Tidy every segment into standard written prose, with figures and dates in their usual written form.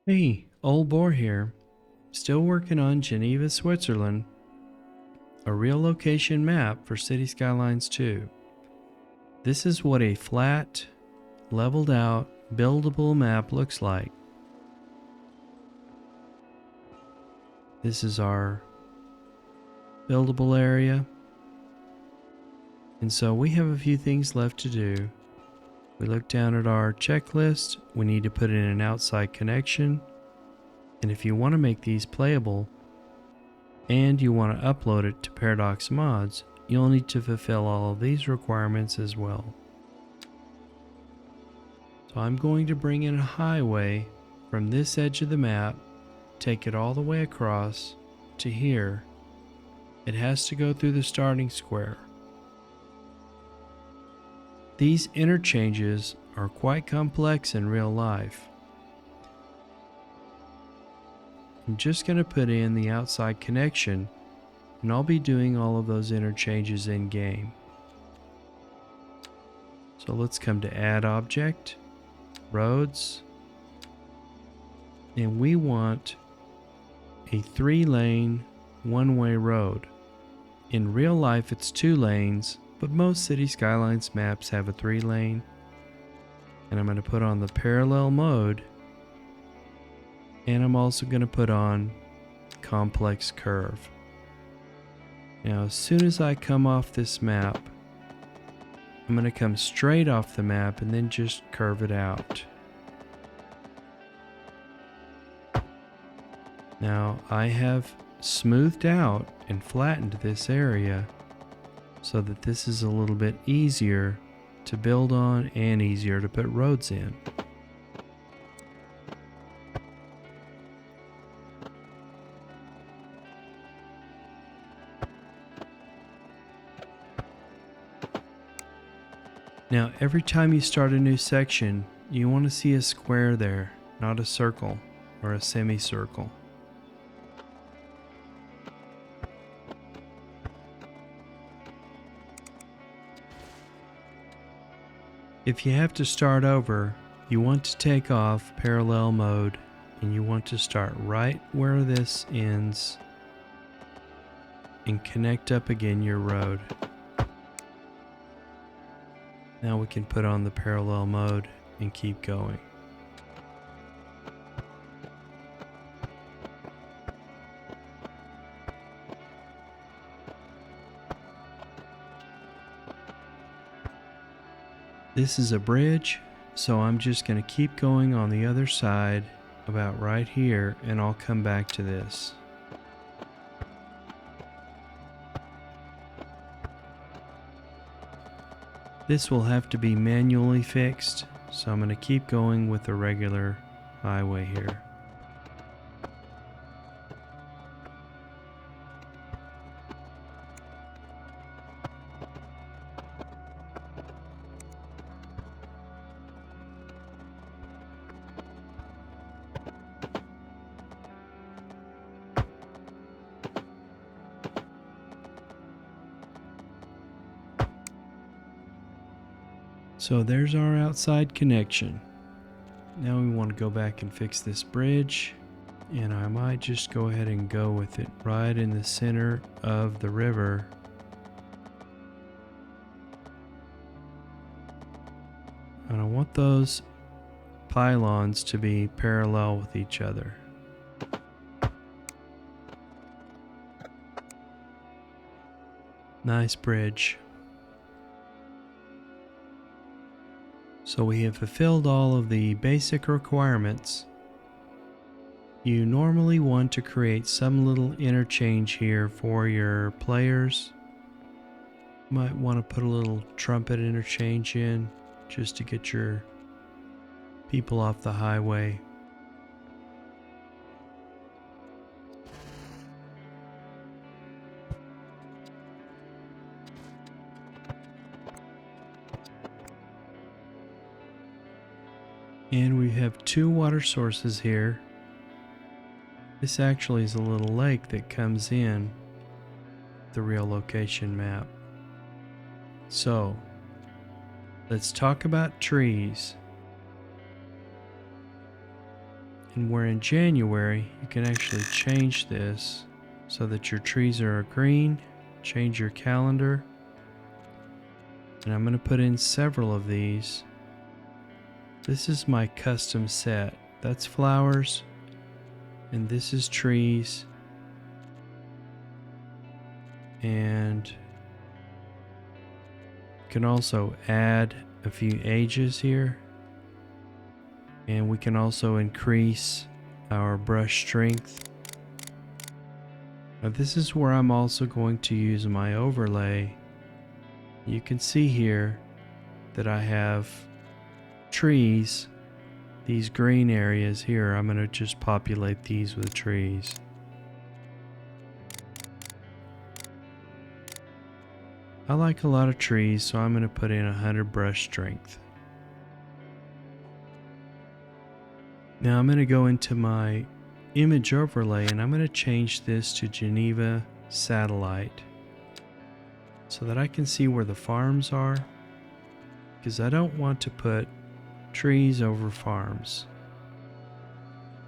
Hey, Old Boar here. Still working on Geneva, Switzerland. A real location map for City Skylines 2. This is what a flat, leveled out, buildable map looks like. This is our buildable area. And so we have a few things left to do. We look down at our checklist. We need to put in an outside connection. And if you want to make these playable, and you want to upload it to Paradox Mods, you'll need to fulfill all of these requirements as well. So I'm going to bring in a highway from this edge of the map, take it all the way across to here. It has to go through the starting square. These interchanges are quite complex in real life. I'm just going to put in the outside connection, and I'll be doing all of those interchanges in game. So let's come to Add Object, Roads, and we want a 3-lane, one-way road. In real life it's 2 lanes, but most City Skylines maps have a 3-lane. And I'm going to put on the parallel mode. And I'm also going to put on complex curve. Now as soon as I come off this map, I'm going to come straight off the map and then just curve it out. Now I have smoothed out and flattened this area so that this is a little bit easier to build on and easier to put roads in. Now every time you start a new section, you want to see a square there, not a circle or a semicircle. If you have to start over, you want to take off parallel mode and you want to start right where this ends and connect up again your road. Now we can put on the parallel mode and keep going. This is a bridge, so I'm just going to keep going on the other side about right here, and I'll come back to this. This will have to be manually fixed, so I'm going to keep going with the regular highway here. So there's our outside connection. Now we want to go back and fix this bridge, and I might just go ahead and go with it right in the center of the river. And I want those pylons to be parallel with each other. Nice bridge. So we have fulfilled all of the basic requirements. You normally want to create some little interchange here for your players. You might want to put a little trumpet interchange in just to get your people off the highway. And we have 2 water sources here. This actually is a little lake that comes in the real location map. So, let's talk about trees. And where in January, you can actually change this so that your trees are green, change your calendar. And I'm going to put in several of these. This is my custom set. That's flowers, and this is trees. And you can also add a few ages here. And we can also increase our brush strength. Now this is where I'm also going to use my overlay. You can see here that I have trees, these green areas here. I'm going to just populate these with trees. I like a lot of trees, so I'm going to put in 100 brush strength. Now I'm going to go into my image overlay and I'm going to change this to Geneva Satellite so that I can see where the farms are, because I don't want to put trees over farms.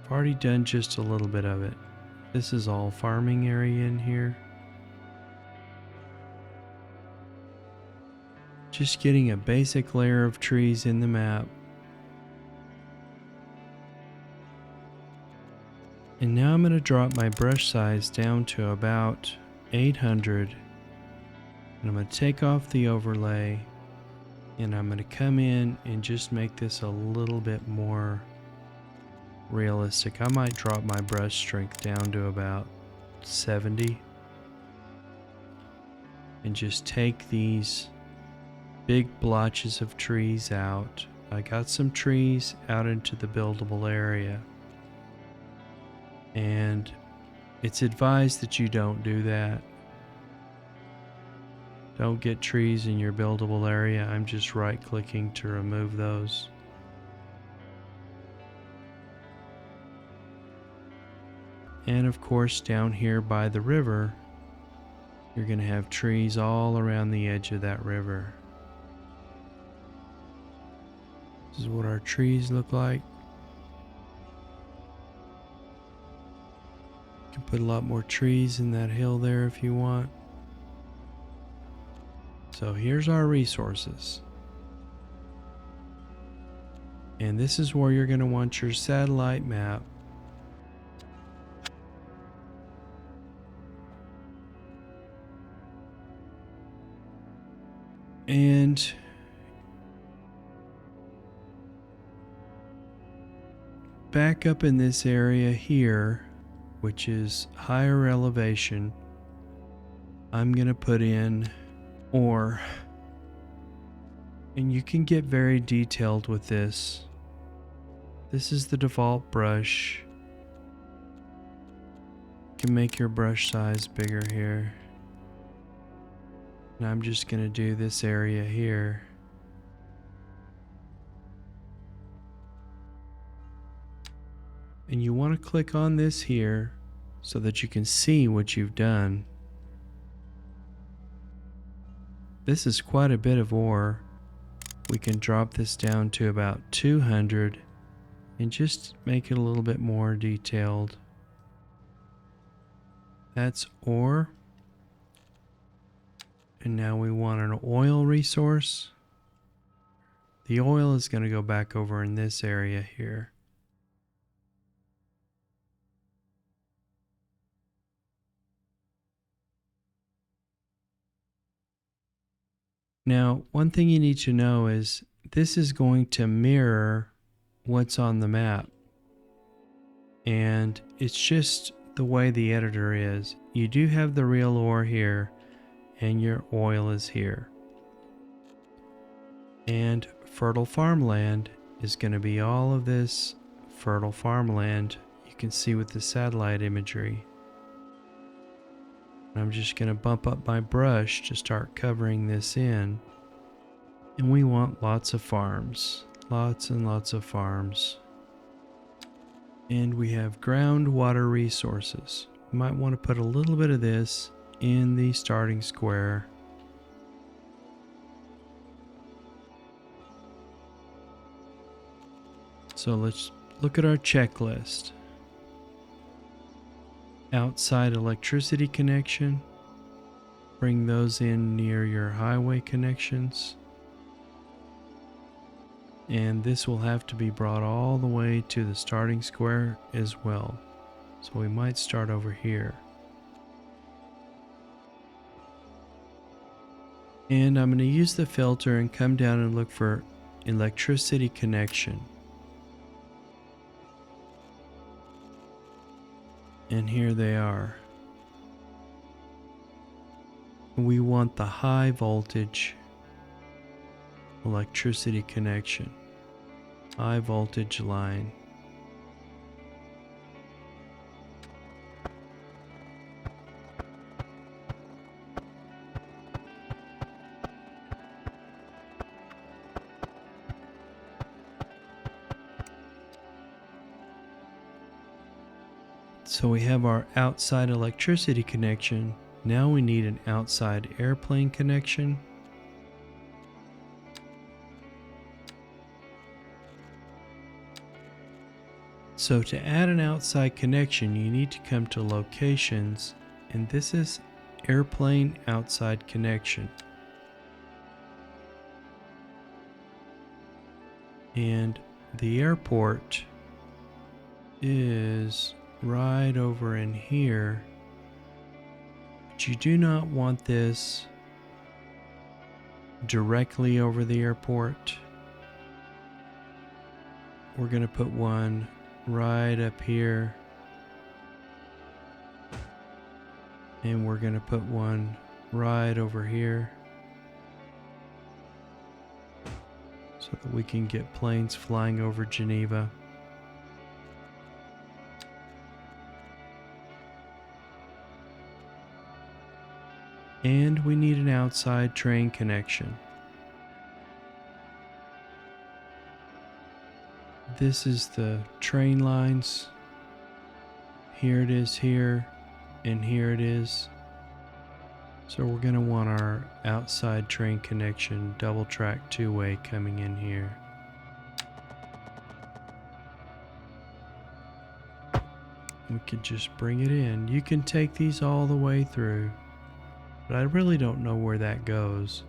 I've already done just a little bit of it. This is all farming area in here. Just getting a basic layer of trees in the map. And now I'm going to drop my brush size down to about 800. And I'm going to take off the overlay. And I'm going to come in and just make this a little bit more realistic. I might drop my brush strength down to about 70. And just take these big blotches of trees out. I got some trees out into the buildable area. And it's advised that you don't do that. Don't get trees in your buildable area. I'm just right clicking to remove those. And of course down here by the river, you're going to have trees all around the edge of that river. This is what our trees look like. You can put a lot more trees in that hill there if you want. So here's our resources. And this is where you're going to want your satellite map. And back up in this area here, which is higher elevation, I'm going to put in ore. And you can get very detailed with this. This is the default brush. You can make your brush size bigger here. And I'm just going to do this area here. And you want to click on this here so that you can see what you've done. This is quite a bit of ore. We can drop this down to about 200 and just make it a little bit more detailed. That's ore. And now we want an oil resource. The oil is going to go back over in this area here. Now, one thing you need to know is this is going to mirror what's on the map. And it's just the way the editor is. You do have the real ore here, and your oil is here. And fertile farmland is going to be all of this fertile farmland you can see with the satellite imagery. I'm just going to bump up my brush to start covering this in. And we want lots of farms. Lots and lots of farms. And we have groundwater resources. You might want to put a little bit of this in the starting square. So let's look at our checklist. Outside electricity connection, bring those in near your highway connections. And this will have to be brought all the way to the starting square as well. So we might start over here. And I'm going to use the filter and come down and look for electricity connection. And here they are. We want the high voltage electricity connection, high voltage line. So we have our outside electricity connection. Now we need an outside airplane connection. So to add an outside connection, you need to come to locations, and this is airplane outside connection. And the airport is right over in here. But you do not want this directly over the airport. We're going to put one right up here, and we're going to put one right over here so that we can get planes flying over Geneva. And we need an outside train connection. This is the train lines. Here it is here, and here it is. So we're going to want our outside train connection, double track two-way coming in here. We could just bring it in. You can take these all the way through, but I really don't know where that goes.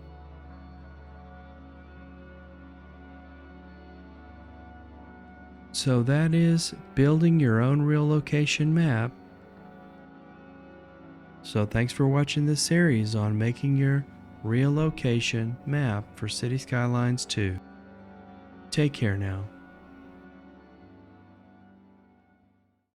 So that is building your own real location map. So thanks for watching this series on making your real location map for Cities Skylines 2. Take care now.